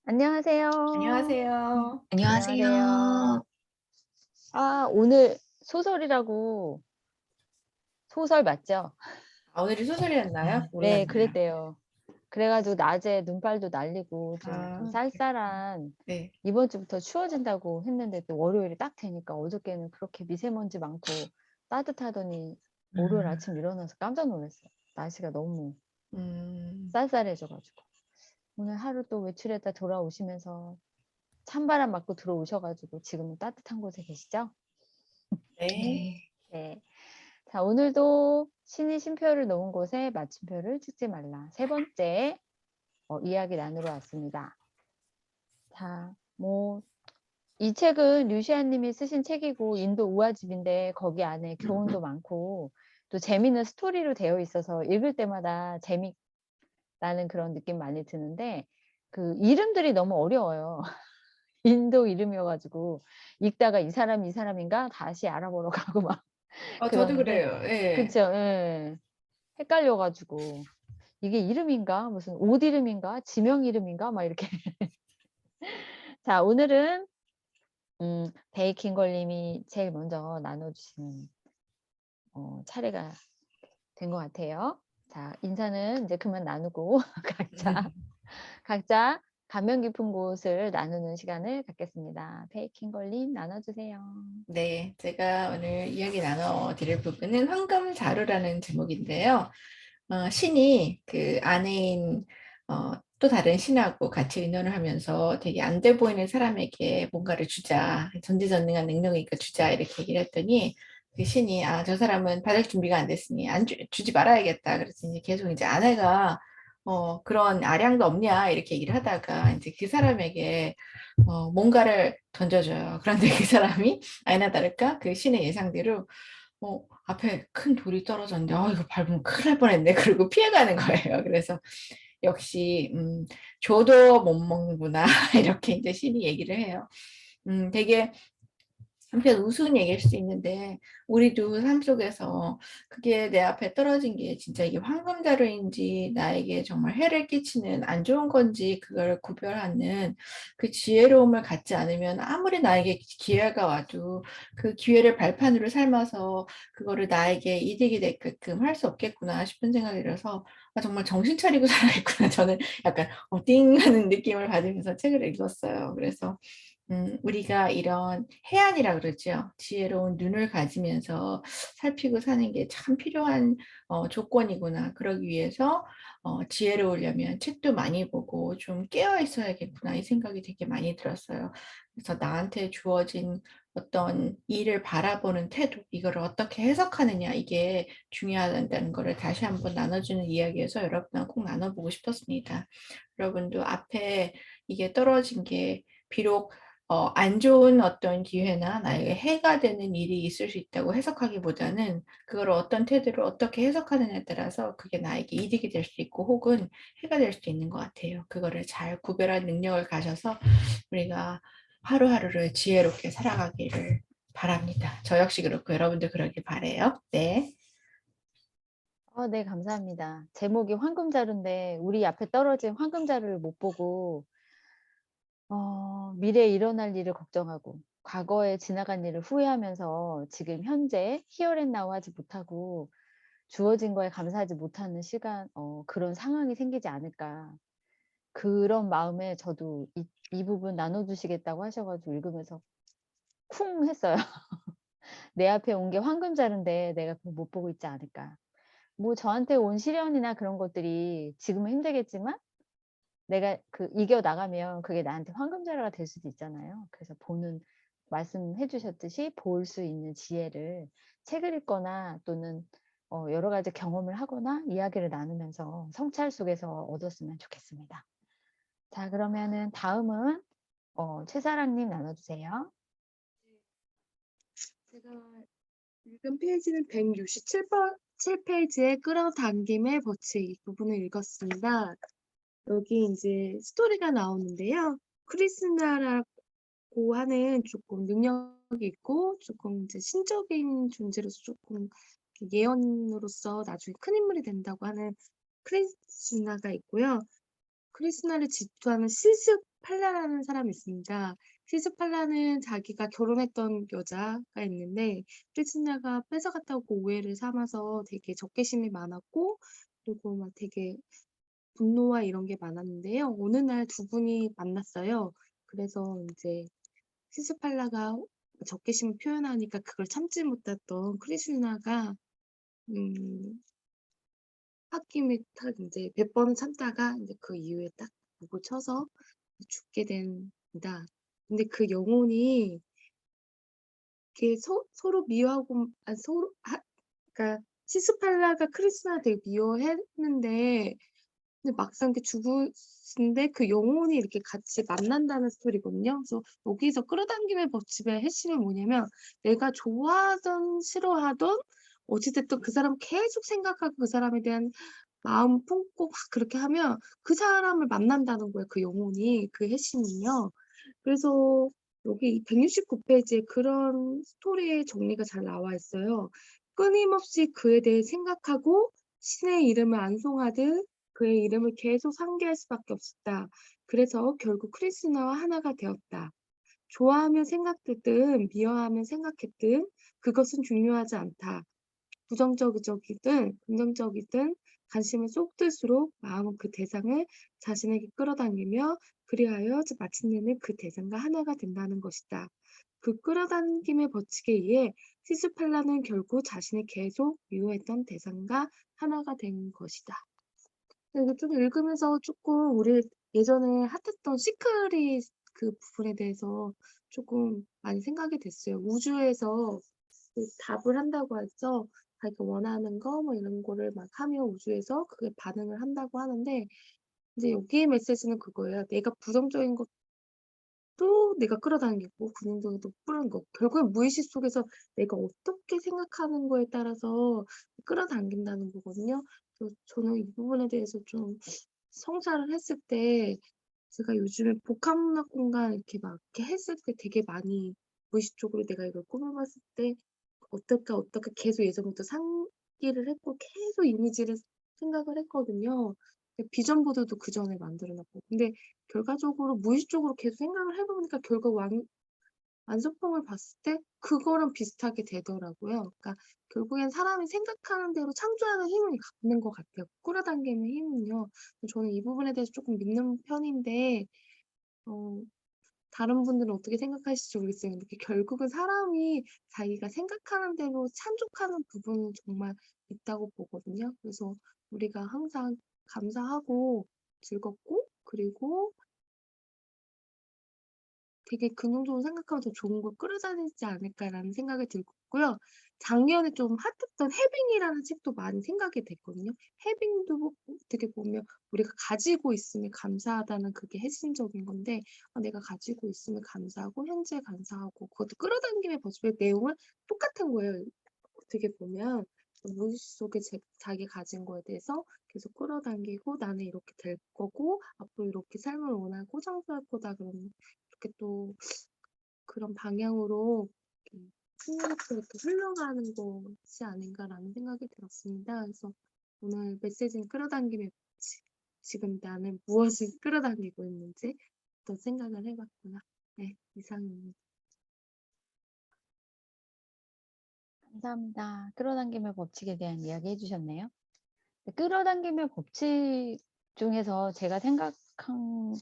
안녕하세요. 안녕하세요. 안녕하세요. 안녕하세요. 오늘 소설이라고 소설 맞죠? 아, 오늘이 소설이었나요? 네, 몰랐네요. 그랬대요. 그래 가지고 낮에 눈발도 날리고 좀 아, 그랬구나. 쌀쌀한 네. 이번 주부터 추워진다고 했는데 또 월요일이 딱 되니까 어저께는 그렇게 미세먼지 많고 따뜻하더니 월요일 음. 아침 일어나서 깜짝 놀랐어요. 날씨가 너무 음. 쌀쌀해져 가지고. 오늘 하루 또 외출했다 돌아오시면서 찬바람 맞고 들어오셔 가지고 지금은 따뜻한 곳에 계시죠? 네. 네. 네. 자, 오늘도 신이 쉼표를 놓은 곳에 마침표를 찍지 말라. 세 번째 이야기 나누러 왔습니다. 자, 이 책은 류시아 님이 쓰신 책이고 인도 우화집인데 거기 안에 교훈도 많고 또 재미있는 스토리로 되어 있어서 읽을 때마다 재미나는 그런 느낌 많이 드는데 그 이름들이 너무 어려워요. 인도 이름이어 가지고 읽다가 이 사람이 이 사람인가 다시 알아보러 가고 막 저도 그러는데 그래요. 예. 그쵸. 예. 헷갈려 가지고 '이게 이름인가? 무슨 옷 이름인가? 지명 이름인가?' 막 이렇게. 자, 오늘은 베이킹걸 님이 제일 먼저 나눠 주시는 차례가 된 것 같아요. 자, 인사는 이제 그만 나누고 각자 감명 깊은 곳을 나누는 시간을 갖겠습니다. 베이킹걸 님 나눠 주세요. 네. 제가 오늘 이야기 나눠 드릴 부분은 황금자루라는 제목인데요. 신이 그 아내인 또 다른 신하고 같이 의논을 하면서 되게 안 돼 보이는 사람에게 뭔가를 주자. 전지전능한 능력이니까 주자. 이렇게 얘기를 했더니 그 신이 저 사람은 받을 준비가 안 됐으니 안 주지 말아야겠다. 그래서 이제 계속 이제 아내가 그런 아량도 없냐 이렇게 얘기를 하다가 이제 그 사람에게 뭔가를 던져줘요. 그런데 그 사람이 아니나 다를까 그 신의 예상대로 앞에 큰 돌이 떨어졌는데 이거 밟으면 큰일 날 뻔했네. 그러고 피해가는 거예요. 그래서 역시 줘도 못 먹는구나. 이렇게 이제 신이 얘기를 해요. 되게 한편 우스운 얘기일 수 있는데 우리도 삶 속에서 그게 내 앞에 떨어진 게 진짜 이게 황금자루인지 나에게 정말 해를 끼치는 안 좋은 건지 그걸 구별하는 그 지혜로움을 갖지 않으면 아무리 나에게 기회가 와도 그 기회를 발판으로 삼아서 그거를 나에게 이득이 되게끔 할 수 없겠구나 싶은 생각이 들어서 정말 정신 차리고 살아야겠구나. 저는 약간 띵 하는 느낌을 받으면서 책을 읽었어요. 그래서 우리가 이런 해안이라 그러죠. 지혜로운 눈을 가지면서 살피고 사는 게 참 필요한 조건이구나. 그러기 위해서 지혜로우려면 책도 많이 보고 좀 깨어 있어야겠구나 이 생각이 되게 많이 들었어요. 그래서 나한테 주어진 어떤 일을 바라보는 태도, 이거를 어떻게 해석하느냐 이게 중요하다는 거를 다시 한번 나눠주는 이야기여서 여러분하고 꼭 나눠보고 싶었습니다. 여러분도 앞에 이게 떨어진 게 비록 안 좋은 어떤 기회나 나에게 해가 되는 일이 있을 수 있다고 해석하기보다는 그걸 어떤 태도로 어떻게 해석하느냐에 따라서 그게 나에게 이득이 될 수 있고 혹은 해가 될 수도 있는 것 같아요. 그거를 잘 구별할 능력을 가져서 우리가 하루하루를 지혜롭게 살아가기를 바랍니다. 저 역시 그렇고 여러분도 그러길 바라요. 네. 네, 감사합니다. 제목이 황금자루인데 우리 앞에 떨어진 황금자루를 못 보고 미래에 일어날 일을 걱정하고 과거에 지나간 일을 후회하면서 지금 현재 here and now 하지 못하고 주어진 거에 감사하지 못하는 시간 그런 상황이 생기지 않을까. 그런 마음에 저도 이 부분 나눠 주시겠다고 하셔 가지고 읽으면서 쿵 했어요. '내 앞에 온 게 황금자루인데 내가 그걸 못 보고 있지 않을까.' 저한테 온 시련이나 그런 것들이 지금은 힘들겠지만 내가 이겨 나가면 그게 나한테 황금자루가 될 수도 있잖아요. 그래서 말씀해 주셨듯이 볼 수 있는 지혜를 책을 읽거나 또는 여러 가지 경험을 하거나 이야기를 나누면서 성찰 속에서 얻었으면 좋겠습니다. 자, 그러면은 다음은 최사랑 님 나눠 주세요. 제가 읽은 페이지는 167 페이지의 끌어당김의 법칙 이 부분을 읽었습니다. 여기 인제 스토리가 나오는데요. 크리스나라고 하는 쪼끔 능력이 있고 쪼끔 인제 신적인 존재로서 쪼끔 이렇게 예언으로서 나중에 큰 인물이 된다고 하는 크리스나가 있고요. 크리스나를 질투하는 시스파 시스팔라라는 사람이 있습니다. 시스팔라는 자기가 결혼했던 여자가 있는데 크리스티나가 뺏어갔다고 오해를 삼아서 되게 적개심이 많았고 그리고 막 되게 분노와 이런 게 많았는데요. 어느 날 두 분이 만났어요. 그래서 인제 시스팔라가 적개심을 표현하니까 그걸 참지 못했던 크리스티나가 음 홧김에 딱 인제 몇 번을 참다가 인제 그 이후에 딱 목을 쳐서 죽게 됩니다. 근데 그 영혼이 이렇게 서로 미워하고 서로 그러니까 시스팔라가 크리스티나를 되게 미워했는데 근데 막상 이렇게 죽으신데 그 영혼이 이렇게 같이 만난다는 스토리거든요. 그래서 여기서 끌어당김의 법칙의 핵심은 뭐냐면 내가 좋아하든 싫어하든 어찌 됐든 그 사람 계속 생각하고 그 사람에 대한 마음 품고 막 그렇게 하면 그 사람을 만난다는 거예요, 그 영혼이. 그 핵심은요. 그래서 여기 169 페이지에 그런 스토리의 정리가 잘 나와 있어요. 끊임없이 그에 대해 생각하고 신의 이름을 암송하듯 그의 이름을 계속 상기할 수밖에 없었다. 그래서 결국 크리스나와 하나가 되었다. 좋아하면 생각했든 미워하면 생각했든 그것은 중요하지 않다. 부정적이든 긍정적이든 관심을 쏟을수록 마음은 그 대상을 자신에게 끌어당기며 그리하여 마침내는 그 대상과 하나가 된다는 것이다. 그 끌어당김의 법칙에 의해 시스팔라는 결국 자신이 계속 미워했던 대상과 하나가 된 것이다. 이거 좀 읽으면서 조금 우리 예전에 핫했던 시크릿 그 부분에 대해서 조금 많이 생각이 됐어요. 우주에서 그 답을 한다고 해서 자기가 원하는 거 뭐 이런 거를 막 하면 우주에서 그게 반응을 한다고 하는데 이제 여기의 메시지는 그거예요. 내가 부정적인 것도 내가 끌어당기고 긍정적인 것도 끌어당기고 결국엔 무의식 속에서 내가 어떻게 생각하는 거에 따라서 끌어당긴다는 거거든요. 그래서 저는 이 부분에 대해서 좀 성찰을 했을 때 제가 요즘에 복합문학 공간 이렇게 막 이렇게 했을 때 되게 많이 무의식적으로 내가 이걸 꾸며 봤을 때 어떨까, 어떨까 계속 예전부터 상기를 했고 계속 이미지를 생각을 했거든요. 근데 비전 보드도 그전에 만들어 놨고. 근데 결과적으로 무의식적으로 계속 생각을 해 보니까 결국 완성품을 봤을 때 그거랑 비슷하게 되더라고요. 그러니까 결국엔 사람이 생각하는 대로 창조하는 힘을 갖는 것 같아요, 끌어당기는 힘은요. 저는 이 부분에 대해서 쪼끔 믿는 편인데 어 다른 분들은 어떻게 생각하실지 모르겠어요. 근데 결국은 사람이 자기가 생각하는 대로 찬족하는 부분은 정말 있다고 보거든요. 그래서 우리가 항상 감사하고 즐겁고 그리고 되게 긍정적으로 생각하면 더 좋은 걸 끌어다니지 않을까라는 생각이 들고요. 작년에 좀 핫했던 해빙이라는 책도 많이 생각이 됐거든요. 해빙도 어떻게 보면 우리가 가지고 있음에 감사하다는 그게 핵심적인 건데 내가 가지고 있음에 감사하고 현재에 감사하고 그것도 끌어당김의 법칙의 내용은 똑같은 거예요. 어떻게 보면 무의식 속에 자기 가진 거에 대해서 계속 끌어당기고 나는 이렇게 될 거고 앞으로 이렇게 삶을 원하고 창조할 거다 그러면 이렇게 또 그런 방향으로 풍요롭게 이렇게 흘러가는 것이 아닌가라는 생각이 들었습니다. 그래서 오늘 메시지는 끌어당김의 법칙. 지금 나는 무엇을 끌어당기고 있는지 또 생각을 해봤고요. 네, 이상입니다. 감사합니다. 끌어당김의 법칙에 대한 이야기 해주셨네요. 끌어당김의 법칙 중에서 제가 생각한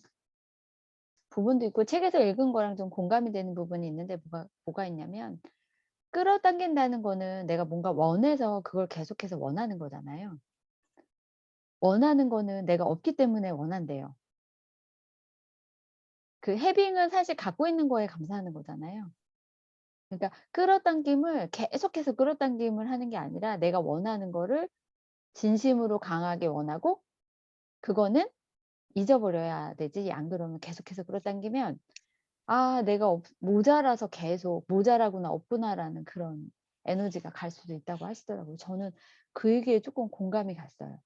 부분도 있고 책에서 읽은 거랑 좀 공감이 되는 부분이 있는데 뭐가 있냐면 끌어당긴다는 거는 내가 뭔가 원해서 그걸 계속해서 원하는 거잖아요. 원하는 거는 내가 없기 때문에 원한대요. 그 해빙은 사실 갖고 있는 거에 감사하는 거잖아요. 그러니까 끌어당김을 계속해서 끌어당김을 하는 게 아니라 내가 원하는 거를 진심으로 강하게 원하고 그거는 잊어버려야 되지. 안 그러면 계속해서 끌어당기면 '아 내가 모자라서 계속 모자라구나. 없구나.'라는 그런 에너지가 갈 수도 있다고 하시더라고요. 저는 그 얘기에 쪼끔 공감이 갔어요.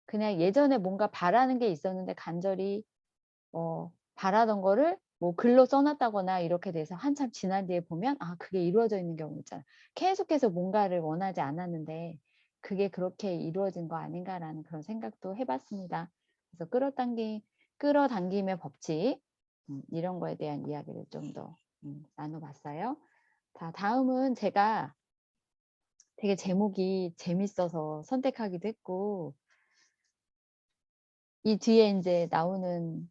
그냥 예전에 뭔가 바라는 게 있었는데 간절히 바라던 거를 뭐 글로 써 놨다거나 이렇게 돼서 한참 지난 뒤에 보면 그게 이루어져 있는 경우 있잖아요. 계속해서 뭔가를 원하지 않았는데 '그게 그렇게 이루어진 거 아닌가.'라는 그런 생각도 해 봤습니다. 그래서 끌어당김의 법칙 이런 거에 대한 이야기를 좀 더 나눠봤어요. 자, 다음은 제가 되게 제목이 재밌어서 선택하기도 했고, 이 뒤에 이제 나오는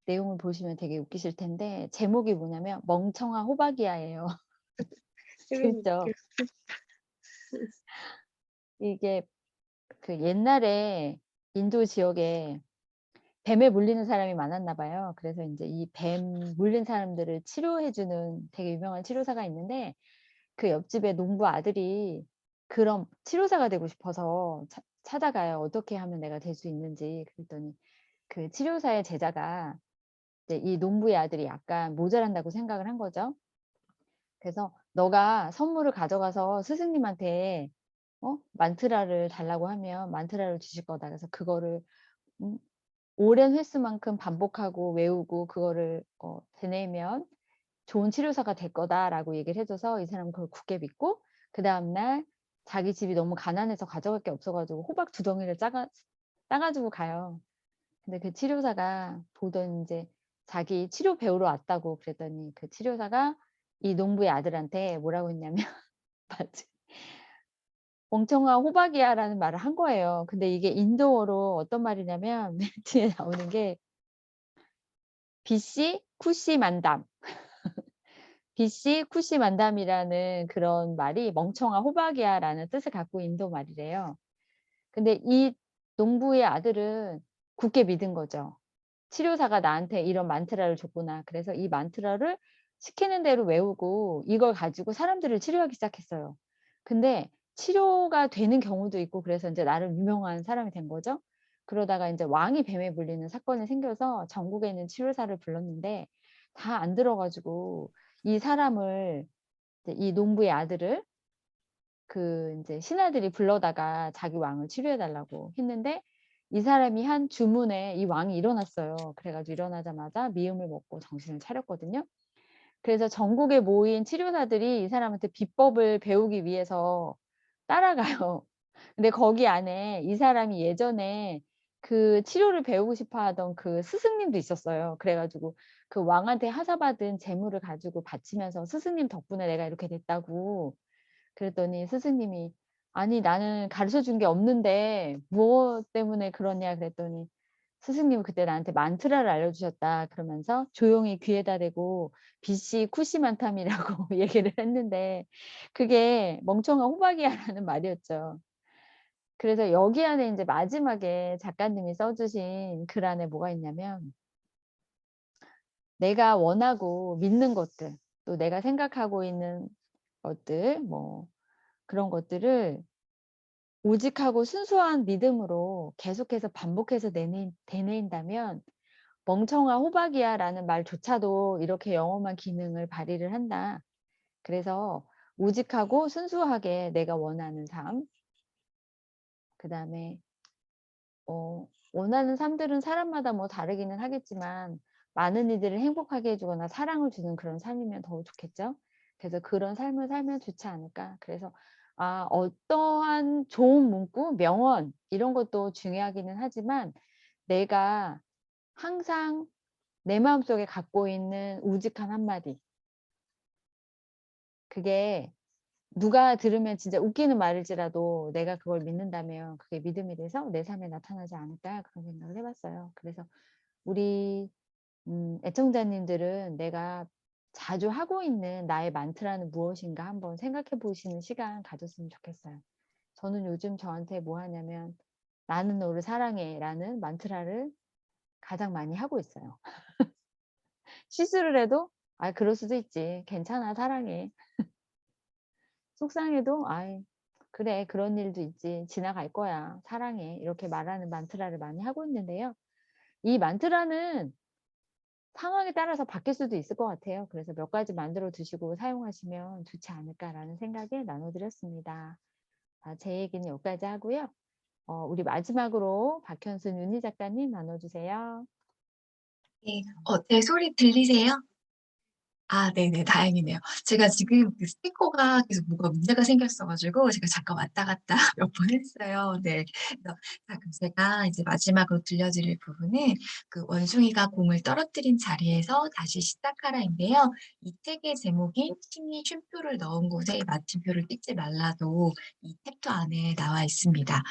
내용을 보시면 되게 웃기실 텐데, 제목이 뭐냐면 멍청한 호박이야예요. 재밌죠? 이게 그 옛날에 인도 지역에 뱀에 물리는 사람이 많았나 봐요. 그래서 이제 이 뱀 물린 사람들을 치료해주는 되게 유명한 치료사가 있는데, 그 옆집에 농부 아들이 그런 치료사가 되고 싶어서 찾아가요. 어떻게 하면 내가 될 수 있는지. 그랬더니 그 치료사의 제자가 이제 이 농부의 아들이 약간 모자란다고 생각을 한 거죠. 그래서 너가 선물을 가져가서 스승님한테 만트라를 달라고 하면 만트라를 주실 거다. 그래서 그거를 오랜 횟수만큼 반복하고 외우고 그거를 되뇌면 좋은 치료사가 될 거다라고 얘기를 해줘서 이 사람은 그걸 굳게 믿고 그 다음날 자기 집이 너무 가난해서 가져갈 게 없어가지고 호박 2덩이를 따가지고 가요. 근데 그 치료사가 보던 이제 자기 치료 배우러 왔다고 그랬더니 그 치료사가 이 농부의 아들한테 뭐라고 했냐면 맞지? 멍청한 호박이야라는 말을 한 거예요. 근데 이게 인도어로 어떤 말이냐면 맨 뒤에 나오는 게 비씨 쿠시 만담. 비씨 쿠시 만담이라는 그런 말이 멍청한 호박이야라는 뜻을 갖고 인도 말이래요. 근데 이 농부의 아들은 굳게 믿은 거죠. 치료사가 나한테 이런 만트라를 줬구나. 그래서 이 만트라를 시키는 대로 외우고 이걸 가지고 사람들을 치료하기 시작했어요. 근데 치료가 되는 경우도 있고 그래서 이제 나름 유명한 사람이 된 거죠. 그러다가 이제 왕이 뱀에 물리는 사건이 생겨서 전국에 있는 치료사를 불렀는데 다 안 들어가지고 이 사람을 이 농부의 아들을 그 이제 신하들이 불러다가 자기 왕을 치료해 달라고 했는데 이 사람이 한 주문에 이 왕이 일어났어요. 그래가지고 일어나자마자 미음을 먹고 정신을 차렸거든요. 그래서 전국에 모인 치료사들이 이 사람한테 비법을 배우기 위해서 따라가요. 근데 거기 안에 이 사람이 예전에 그 치료를 배우고 싶어 하던 그 스승님도 있었어요. 그래가지고 그 왕한테 하사받은 재물을 가지고 바치면서 스승님 덕분에 내가 이렇게 됐다고 그랬더니 스승님이 아니 나는 가르쳐 준 게 없는데 무엇 때문에 그러냐 그랬더니 스승님은 그때 나한테 만트라를 알려주셨다 그러면서 조용히 귀에다 대고 비씨 쿠시만탐이라고 얘기를 했는데 그게 멍청한 호박이야라는 말이었죠. 그래서 여기 안에 이제 마지막에 작가님이 써주신 글 안에 뭐가 있냐면 내가 원하고 믿는 것들 또 내가 생각하고 있는 것들 뭐 그런 것들을 오직하고 순수한 믿음으로 계속해서 반복해서 되뇌인다면 멍청한 호박이야라는 말조차도 이렇게 영험한 기능을 발휘를 한다. 그래서 오직하고 순수하게 내가 원하는 삶, 그 다음에 원하는 삶들은 사람마다 뭐 다르기는 하겠지만 많은 이들을 행복하게 해주거나 사랑을 주는 그런 삶이면 더 좋겠죠. 그래서 그런 삶을 살면 좋지 않을까. 그래서 어떠한 좋은 문구, 명언 이런 것도 중요하기는 하지만 내가 항상 내 마음속에 갖고 있는 우직한 한마디 그게 누가 들으면 진짜 웃기는 말일지라도 내가 그걸 믿는다면 그게 믿음이 돼서 내 삶에 나타나지 않을까 그런 생각을 해봤어요. 그래서 우리 애청자님들은 내가 자주 하고 있는 나의 만트라는 무엇인가 한번 생각해 보시는 시간 가졌으면 좋겠어요. 저는 요즘 저한테 뭐 하냐면 나는 너를 사랑해 라는 만트라를 가장 많이 하고 있어요. 실수를 해도 그럴 수도 있지. 괜찮아 사랑해. 속상해도 아이 그래 그런 일도 있지. 지나갈 거야. 사랑해. 이렇게 말하는 만트라를 많이 하고 있는데요. 이 만트라는 상황에 따라서 바뀔 수도 있을 것 같아요. 그래서 몇 가지 만들어 두시고 사용하시면 좋지 않을까라는 생각에 나눠드렸습니다. 제 얘기는 여기까지 하고요. 우리 마지막으로 박현순 윤희 작가님 나눠주세요. 네, 제 소리 들리세요? 아 네네. 다행이네요. 제가 지금 그 스피커가 계속 뭐가 문제가 생겼어 가지고 제가 잠깐 왔다 갔다 몇 번 했어요. 네. 그래서 자 그럼 제가 이제 마지막으로 들려드릴 부분은 그 원숭이가 공을 떨어뜨린 자리에서 다시 시작하라인데요. 이 책의 제목인 신이 쉼표를 넣은 곳에 마침표를 찍지 말라도 이 챕터 안에 나와 있습니다.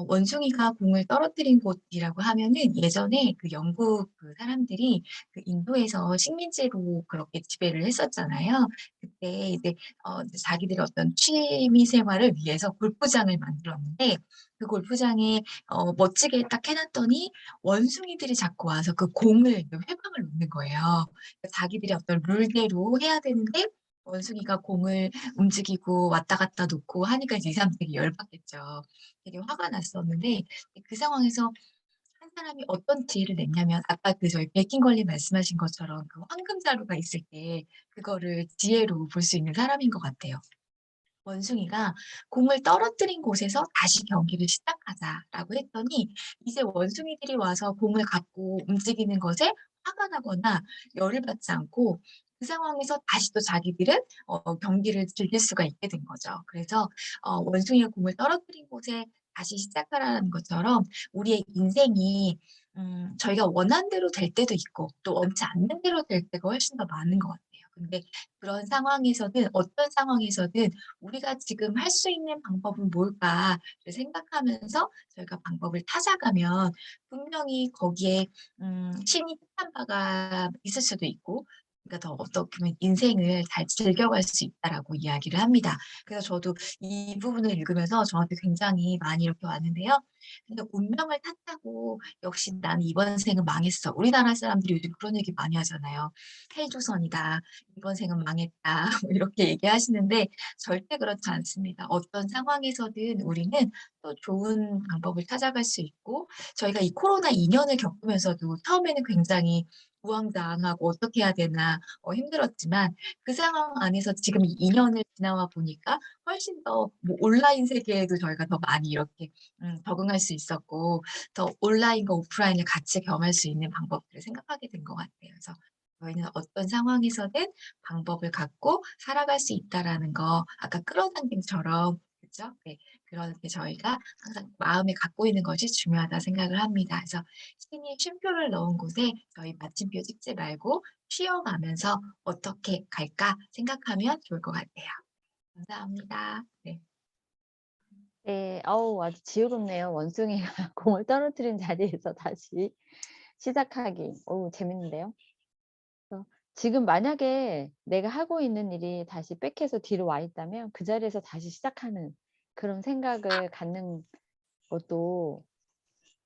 원숭이가 공을 떨어뜨린 곳이라고 하면은 예전에 그 영국 그 사람들이 그 인도에서 식민지로 그렇게 지배를 했었잖아요. 그때 이제 자기들의 어떤 취미 생활을 위해서 골프장을 만들었는데 그 골프장에 멋지게 딱 해 놨더니 원숭이들이 자꾸 와서 그 공을 그 회방을 놓는 거예요. 자기들의 어떤 룰대로 해야 되는데 원숭이가 공을 움직이고 왔다 갔다 놓고 하니까 이제 이 사람들이 열받겠죠. 되게 화가 났었는데 그 상황에서 한 사람이 어떤 지혜를 냈냐면 아까 그 저희 베킹걸리 말씀하신 것처럼 그 황금 자루가 있을 때 그거를 지혜로 볼 수 있는 사람인 것 같아요. 원숭이가 "공을 떨어뜨린 곳에서 다시 경기를 시작하자."라고 했더니 이제 원숭이들이 와서 공을 갖고 움직이는 것에 화가 나거나 열을 받지 않고 그 상황에서 다시 또 자기들은 경기를 즐길 수가 있게 된 거죠. 그래서 원숭이가 공을 떨어뜨린 곳에 다시 시작하라는 것처럼 우리의 인생이 저희가 원하는 대로 될 때도 있고 또 원치 않는 대로 될 때가 훨씬 더 많은 것 같아요. 근데 그런 상황에서든 어떤 상황에서든 '우리가 지금 할 수 있는 방법은 뭘까?'를 생각하면서 저희가 방법을 찾아가면 분명히 거기에 신이 뜻한 바가 있을 수도 있고 그러니까 더 어떻게 보면 '인생을 잘 즐겨갈 수 있다.'라고 이야기를 합니다. 그래서 저도 이 부분을 읽으면서 저한테 굉장히 많이 이렇게 왔는데요. 근데 운명을 탓하고 '역시 나는 이번 생은 망했어.' 우리나라 사람들이 요즘 그런 얘기 많이 하잖아요. "헬조선이다. 이번 생은 망했다." 뭐 이렇게 얘기하시는데 절대 그렇지 않습니다. 어떤 상황에서든 우리는 또 좋은 방법을 찾아갈 수 있고 저희가 이 코로나 2 년을 겪으면서도 처음에는 굉장히 우왕좌왕하고 '어떻게 해야 되나.' 힘들었지만 그 상황 안에서 지금 이 2 년을 지나와 보니까 훨씬 더 뭐 온라인 세계에도 저희가 더 많이 이렇게 적응할 수 있었고 더 온라인과 오프라인을 같이 경험할 수 있는 방법들을 생각하게 된 것 같아요. 그래서 저희는 어떤 상황에서든 방법을 갖고 살아갈 수 있다라는 거 아까 끌어당김처럼 그죠? 네. 그렇게 저희가 항상 마음에 갖고 있는 것이 중요하다 생각을 합니다. 그래서 신이 쉼표를 넣은 곳에 저희 마침표 찍지 말고 쉬어가면서 '어떻게 갈까?' 생각하면 좋을 것 같아요. 감사합니다. 네. 네. 어우 아주 지혜롭네요. 원숭이가 공을 떨어뜨린 자리에서 다시 시작하기. 어우 재밌는데요. 그래서 지금 만약에 내가 하고 있는 일이 다시 백해서 뒤로 와 있다면 그 자리에서 다시 시작하는 그런 생각을 갖는 것도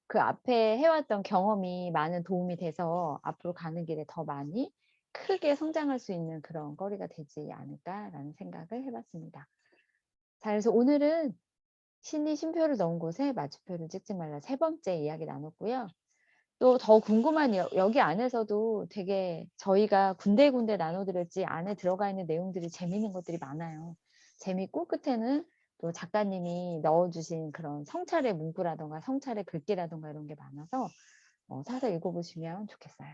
그 앞에 해 왔던 경험이 많은 도움이 돼서 '앞으로 가는 길에 더 많이 크게 성장할 수 있는 그런 거리가 되지 않을까.'라는 생각을 해 봤습니다. 자 그래서 오늘은 신이 쉼표를 넣은 곳에 마침표를 찍지 말라 세 번째 이야기 나눴고요. 또 더 궁금한 여기 안에서도 되게 저희가 군데군데 나눠 드렸지 안에 들어가 있는 내용들이 재미있는 것들이 많아요. 재밌고 끝에는 또 작가님이 넣어 주신 그런 성찰의 문구라든가 성찰의 글귀라든가 이런 게 많아서 사서 읽어 보시면 좋겠어요.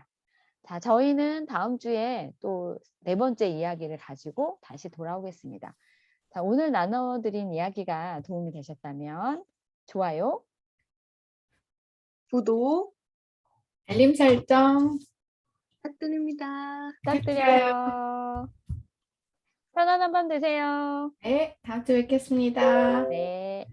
자 저희는 다음 주에 또 네 번째 이야기를 가지고 다시 돌아오겠습니다. 자 오늘 나눠 드린 이야기가 도움이 되셨다면 좋아요 구독 알림 설정 부탁드립니다. 부탁드려요. 부탁드려요. 편안한 밤 되세요. 네. 다음 주에 뵙겠습니다. 네.